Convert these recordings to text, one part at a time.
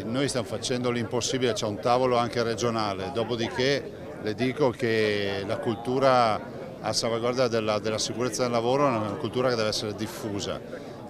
Noi stiamo facendo l'impossibile, c'è un tavolo anche regionale, dopodiché le dico che la cultura a salvaguardia della sicurezza del lavoro è una cultura che deve essere diffusa.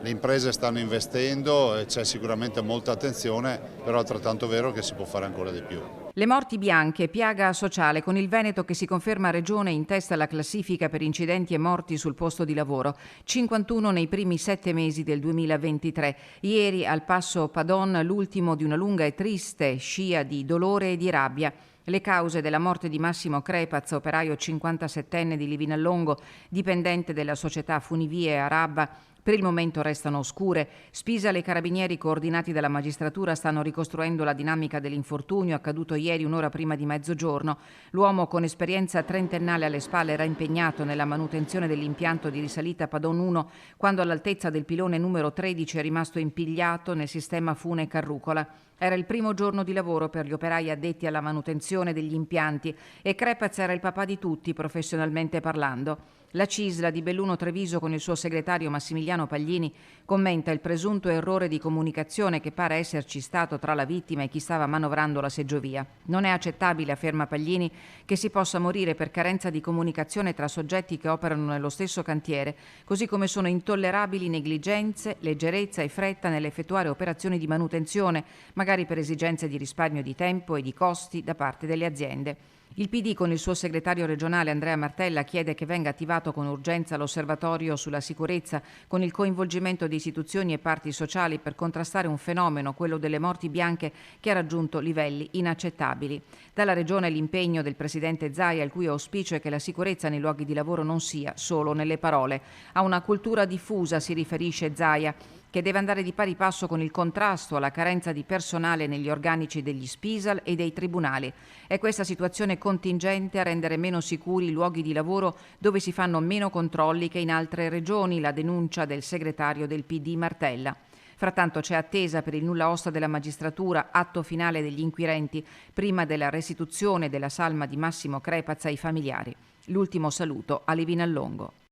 Le imprese stanno investendo e c'è sicuramente molta attenzione, però è altrettanto vero che si può fare ancora di più. Le morti bianche, piaga sociale, con il Veneto che si conferma regione in testa alla classifica per incidenti e morti sul posto di lavoro, 51 nei primi 7 mesi del 2023. Ieri al Passo Padon l'ultimo di una lunga e triste scia di dolore e di rabbia. Le cause della morte di Massimo Crepaz, operaio 57enne di Livinallongo, dipendente della società Funivie Araba, per il momento restano oscure. Spisal e i carabinieri coordinati dalla magistratura stanno ricostruendo la dinamica dell'infortunio accaduto ieri un'ora prima di mezzogiorno. L'uomo con esperienza trentennale alle spalle era impegnato nella manutenzione dell'impianto di risalita Padon 1 quando all'altezza del pilone numero 13 è rimasto impigliato nel sistema Fune Carrucola. Era il primo giorno di lavoro per gli operai addetti alla manutenzione degli impianti e Crepaz era il papà di tutti professionalmente parlando. La Cisla di Belluno Treviso con il suo segretario Massimiliano Paglini commenta il presunto errore di comunicazione che pare esserci stato tra la vittima e chi stava manovrando la seggiovia. Non è accettabile, afferma Paglini, che si possa morire per carenza di comunicazione tra soggetti che operano nello stesso cantiere, così come sono intollerabili negligenze, leggerezza e fretta nell'effettuare operazioni di manutenzione, magari per esigenze di risparmio di tempo e di costi da parte delle aziende. Il PD con il suo segretario regionale Andrea Martella chiede che venga attivato con urgenza l'osservatorio sulla sicurezza con il coinvolgimento di istituzioni e parti sociali per contrastare un fenomeno, quello delle morti bianche, che ha raggiunto livelli inaccettabili. Dalla regione l'impegno del presidente Zaia, il cui auspicio è che la sicurezza nei luoghi di lavoro non sia solo nelle parole. A una cultura diffusa, si riferisce Zaia, che deve andare di pari passo con il contrasto alla carenza di personale negli organici degli Spisal e dei tribunali. È questa situazione contingente a rendere meno sicuri i luoghi di lavoro dove si fanno meno controlli che in altre regioni, la denuncia del segretario del PD Martella. Frattanto c'è attesa per il nulla osta della magistratura, atto finale degli inquirenti, prima della restituzione della salma di Massimo Crepaz ai familiari. L'ultimo saluto a Livinallongo.